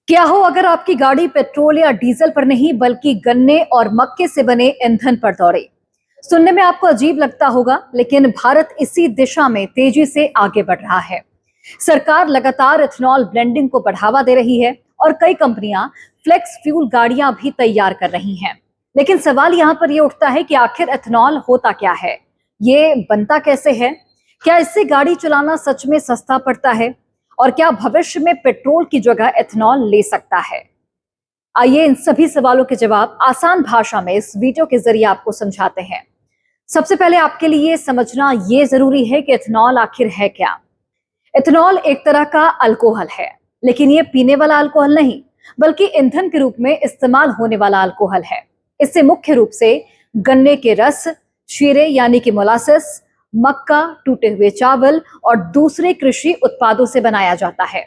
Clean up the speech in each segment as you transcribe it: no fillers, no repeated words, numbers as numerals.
क्या हो अगर आपकी गाड़ी पेट्रोल या डीजल पर नहीं बल्कि गन्ने और मक्के से बने ईंधन पर दौड़े। सुनने में आपको अजीब लगता होगा, लेकिन भारत इसी दिशा में तेजी से आगे बढ़ रहा है। सरकार लगातार इथेनॉल ब्लेंडिंग को बढ़ावा दे रही है और कई कंपनियां फ्लेक्स फ्यूल गाड़ियां भी तैयार कर रही हैं। लेकिन सवाल यहां पर यह उठता है कि आखिर इथेनॉल होता क्या है, ये बनता कैसे है, क्या इससे गाड़ी चलाना सच में सस्ता पड़ता है और क्या भविष्य में पेट्रोल की जगह इथेनॉल ले सकता है। आइए इन सभी सवालों के जवाब आसान भाषा में इस वीडियो के जरिए आपको समझाते हैं। सबसे पहले आपके लिए समझना यह जरूरी है कि इथेनॉल आखिर है क्या। इथेनॉल एक तरह का अल्कोहल है, लेकिन ये पीने वाला अल्कोहल नहीं, बल्कि ईंधन के रूप में इस्तेमाल होने वाला अल्कोहल है। इससे मुख्य रूप से गन्ने के रस, शीरे यानी कि मोलासिस, मक्का, टूटे हुए चावल और दूसरे कृषि उत्पादों से बनाया जाता है।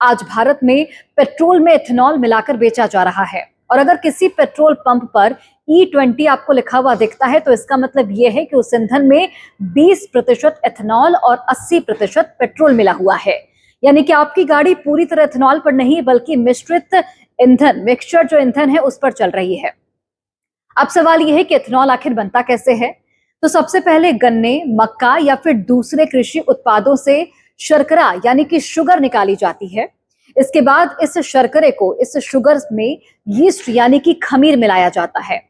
आज भारत में पेट्रोल में इथेनॉल मिलाकर बेचा जा रहा है, और अगर किसी पेट्रोल पंप पर E20 आपको लिखा हुआ दिखता है तो इसका मतलब यह है कि उस ईंधन में 20% इथेनॉल और 80% पेट्रोल मिला हुआ है। यानी कि आपकी गाड़ी पूरी तरह इथेनॉल पर नहीं बल्कि मिश्रित ईंधन, मिक्सचर जो ईंधन है उस पर चल रही है। अब सवाल यह है कि इथेनॉल आखिर बनता कैसे है। तो सबसे पहले गन्ने, मक्का या फिर दूसरे कृषि उत्पादों से शर्करा यानी कि शुगर निकाली जाती है। इसके बाद इस शर्करे को, इस शुगर में यीस्ट यानी कि खमीर मिलाया जाता है।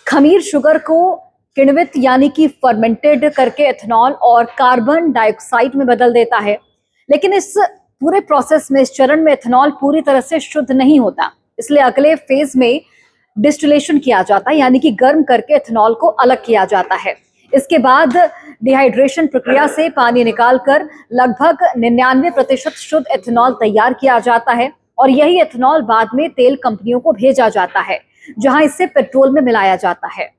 खमीर शुगर को किण्वित यानी कि फर्मेंटेड करके इथेनॉल और कार्बन डाइऑक्साइड में बदल देता है। लेकिन इस पूरे प्रोसेस में, इस चरण में इथेनॉल पूरी तरह से शुद्ध नहीं होता, इसलिए अगले फेज में डिस्टिलेशन किया जाता है, यानी कि गर्म करके इथेनॉल को अलग किया जाता है। इसके बाद डिहाइड्रेशन प्रक्रिया से पानी निकालकर लगभग 99% शुद्ध इथेनॉल तैयार किया जाता है, और यही इथेनॉल बाद में तेल कंपनियों को भेजा जाता है, जहां इससे पेट्रोल में मिलाया जाता है।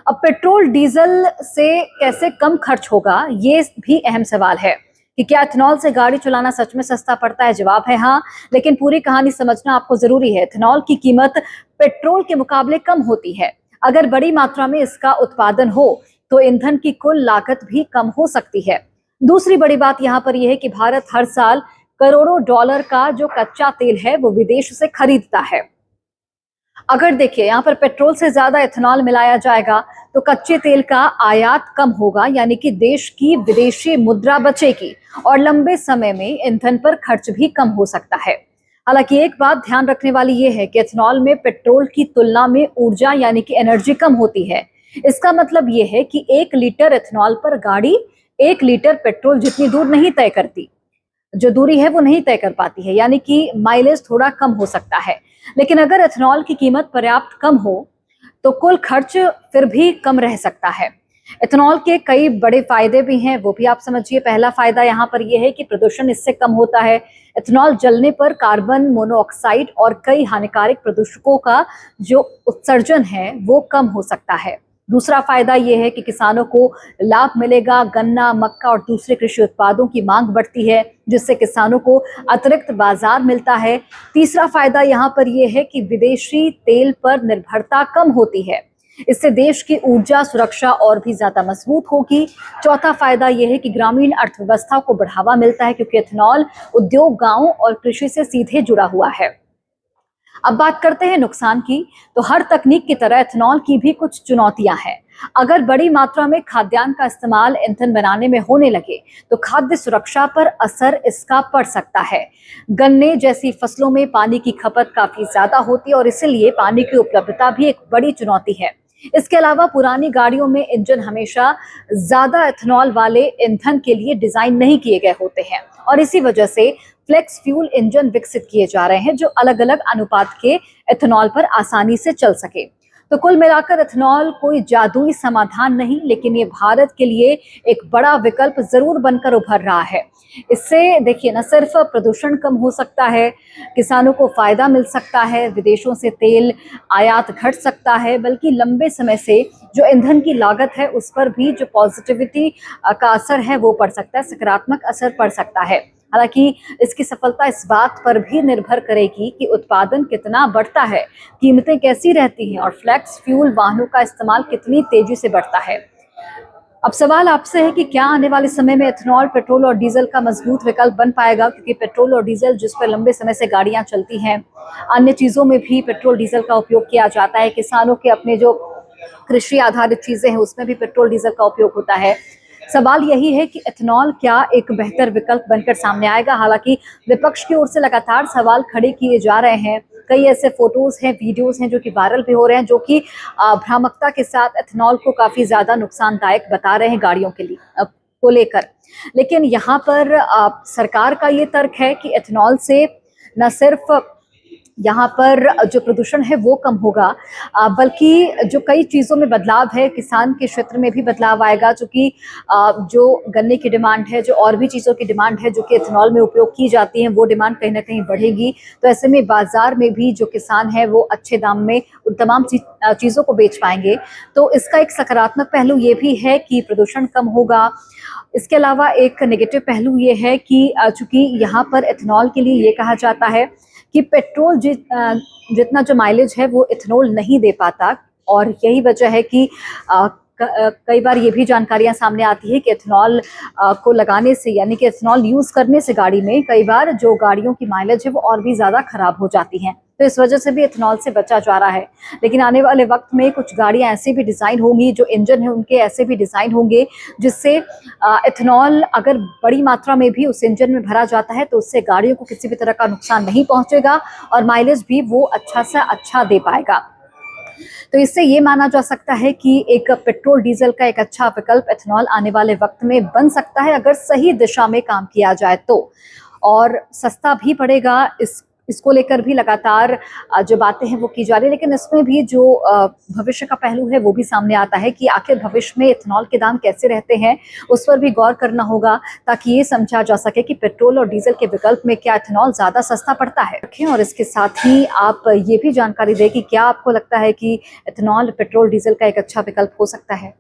अब पेट्रोल डीजल से कैसे कम खर्च होगा, ये भी अहम सवाल है कि क्या इथेनॉल से गाड़ी चलाना सच में सस्ता पड़ता है। जवाब है हाँ, लेकिन पूरी कहानी समझना आपको जरूरी है। इथेनॉल की कीमत पेट्रोल के मुकाबले कम होती है। अगर बड़ी मात्रा में इसका उत्पादन हो तो ईंधन की कुल लागत भी कम हो सकती है। दूसरी बड़ी बात यहाँ पर यह है कि भारत हर साल करोड़ों डॉलर का जो कच्चा तेल है वो विदेश से खरीदता है। अगर देखिए यहाँ पर पेट्रोल से ज्यादा इथेनॉल मिलाया जाएगा तो कच्चे तेल का आयात कम होगा, यानी कि देश की विदेशी मुद्रा बचेगी और लंबे समय में ईंधन पर खर्च भी कम हो सकता है। हालांकि एक बात ध्यान रखने वाली यह है कि इथेनॉल में पेट्रोल की तुलना में ऊर्जा यानी कि एनर्जी कम होती है। इसका मतलब यह है कि 1 लीटर इथेनॉल पर गाड़ी 1 लीटर पेट्रोल जितनी दूर नहीं तय करती, जो दूरी है वो नहीं तय कर पाती है, यानी कि माइलेज थोड़ा कम हो सकता है। लेकिन अगर इथेनॉल की कीमत पर्याप्त कम हो तो कुल खर्च फिर भी कम रह सकता है। इथेनॉल के कई बड़े फायदे भी हैं, वो भी आप समझिए। पहला फायदा यहाँ पर यह है कि प्रदूषण इससे कम होता है। इथेनॉल जलने पर कार्बन मोनोऑक्साइड और कई हानिकारक प्रदूषकों का जो उत्सर्जन है वो कम हो सकता है। दूसरा फायदा यह है कि किसानों को लाभ मिलेगा। गन्ना, मक्का और दूसरे कृषि उत्पादों की मांग बढ़ती है, जिससे किसानों को अतिरिक्त बाजार मिलता है। तीसरा फायदा यहाँ पर यह है कि विदेशी तेल पर निर्भरता कम होती है। इससे देश की ऊर्जा सुरक्षा और भी ज्यादा मजबूत होगी। चौथा फायदा यह है कि ग्रामीण अर्थव्यवस्था को बढ़ावा मिलता है, क्योंकि इथेनॉल उद्योग गांवों और कृषि से सीधे जुड़ा हुआ है। अब बात करते हैं नुकसान की। तो हर तकनीक की तरह इथेनॉल की भी कुछ चुनौतियां हैं। अगर बड़ी मात्रा में खाद्यान्न का इस्तेमाल ईंधन बनाने में होने लगे तो खाद्य सुरक्षा पर असर इसका पड़ सकता है। गन्ने जैसी फसलों में पानी की खपत काफी ज्यादा होती है और इसीलिए पानी की उपलब्धता भी एक बड़ी चुनौती है। इसके अलावा पुरानी गाड़ियों में इंजन हमेशा ज्यादा इथेनॉल वाले ईंधन के लिए डिजाइन नहीं किए गए होते हैं, और इसी वजह से फ्लेक्स फ्यूल इंजन विकसित किए जा रहे हैं जो अलग अलग अनुपात के इथेनॉल पर आसानी से चल सके। तो कुल मिलाकर इथेनॉल कोई जादुई समाधान नहीं, लेकिन ये भारत के लिए एक बड़ा विकल्प जरूर बनकर उभर रहा है। इससे देखिए न सिर्फ प्रदूषण कम हो सकता है, किसानों को फायदा मिल सकता है, विदेशों से तेल आयात घट सकता है, बल्कि लंबे समय से जो ईंधन की लागत है उस पर भी जो पॉजिटिविटी का असर है वो पड़ सकता है, सकारात्मक असर पड़ सकता है। हालांकि इसकी सफलता इस बात पर भी निर्भर करेगी कि उत्पादन कितना बढ़ता है, कीमतें कैसी रहती हैं और फ्लेक्स फ्यूल वाहनों का इस्तेमाल कितनी तेजी से बढ़ता है। अब सवाल आपसे है कि क्या आने वाले समय में इथेनॉल पेट्रोल और डीजल का मजबूत विकल्प बन पाएगा, क्योंकि पेट्रोल और डीजल जिस पर लंबे समय से गाड़ियां चलती हैं, अन्य चीजों में भी पेट्रोल डीजल का उपयोग किया जाता है। किसानों के अपने जो कृषि आधारित चीजें हैं उसमें भी पेट्रोल डीजल का उपयोग होता है। सवाल यही है कि इथेनॉल क्या एक बेहतर विकल्प बनकर सामने आएगा। हालांकि विपक्ष की ओर से लगातार सवाल खड़े किए जा रहे हैं। कई ऐसे फोटोज हैं, वीडियोस हैं जो कि वायरल भी हो रहे हैं, जो कि भ्रामकता के साथ इथेनॉल को काफी ज्यादा नुकसानदायक बता रहे हैं गाड़ियों के लिए को लेकर। लेकिन यहाँ पर सरकार का ये तर्क है कि इथेनॉल से न सिर्फ यहाँ पर जो प्रदूषण है वो कम होगा, बल्कि जो कई चीज़ों में बदलाव है, किसान के क्षेत्र में भी बदलाव आएगा, चूँकि जो गन्ने की डिमांड है, जो और भी चीज़ों की डिमांड है जो कि इथेनॉल में उपयोग की जाती है, वो डिमांड कहीं ना कहीं बढ़ेगी। तो ऐसे में बाजार में भी जो किसान है वो अच्छे दाम में उन तमाम चीज़ों को बेच पाएंगे। तो इसका एक सकारात्मक पहलू ये भी है कि प्रदूषण कम होगा। इसके अलावा एक नेगेटिव पहलू ये है कि चूंकि यहाँ पर इथेनॉल के लिए ये कहा जाता है कि पेट्रोल जितना जो माइलेज है वो इथेनॉल नहीं दे पाता, और यही वजह है कि कई बार ये भी जानकारियां सामने आती है कि इथेनॉल को लगाने से, यानी कि इथेनॉल यूज करने से गाड़ी में कई बार जो गाड़ियों की माइलेज है वो और भी ज्यादा खराब हो जाती हैं। तो इस वजह से भी इथेनॉल से बचा जा रहा है। लेकिन आने वाले वक्त में कुछ गाड़ियां ऐसे भी डिजाइन होंगी, जो इंजन है उनके ऐसे भी डिजाइन होंगे जिससे इथेनॉल अगर बड़ी मात्रा में भी उस इंजन में भरा जाता है तो उससे गाड़ियों को किसी भी तरह का नुकसान नहीं पहुंचेगा और माइलेज भी वो अच्छा से अच्छा दे पाएगा। तो इससे ये माना जा सकता है कि एक पेट्रोल डीजल का एक अच्छा विकल्प इथेनॉल आने वाले वक्त में बन सकता है, अगर सही दिशा में काम किया जाए तो। और सस्ता भी पड़ेगा, इसको लेकर भी लगातार जो बातें हैं वो की जा रही है। लेकिन इसमें भी जो भविष्य का पहलू है वो भी सामने आता है कि आखिर भविष्य में इथेनॉल के दाम कैसे रहते हैं, उस पर भी गौर करना होगा, ताकि ये समझा जा सके कि पेट्रोल और डीजल के विकल्प में क्या इथेनॉल ज्यादा सस्ता पड़ता है। और इसके साथ ही आप ये भी जानकारी दें कि क्या आपको लगता है कि इथेनॉल पेट्रोल डीजल का एक अच्छा विकल्प हो सकता है।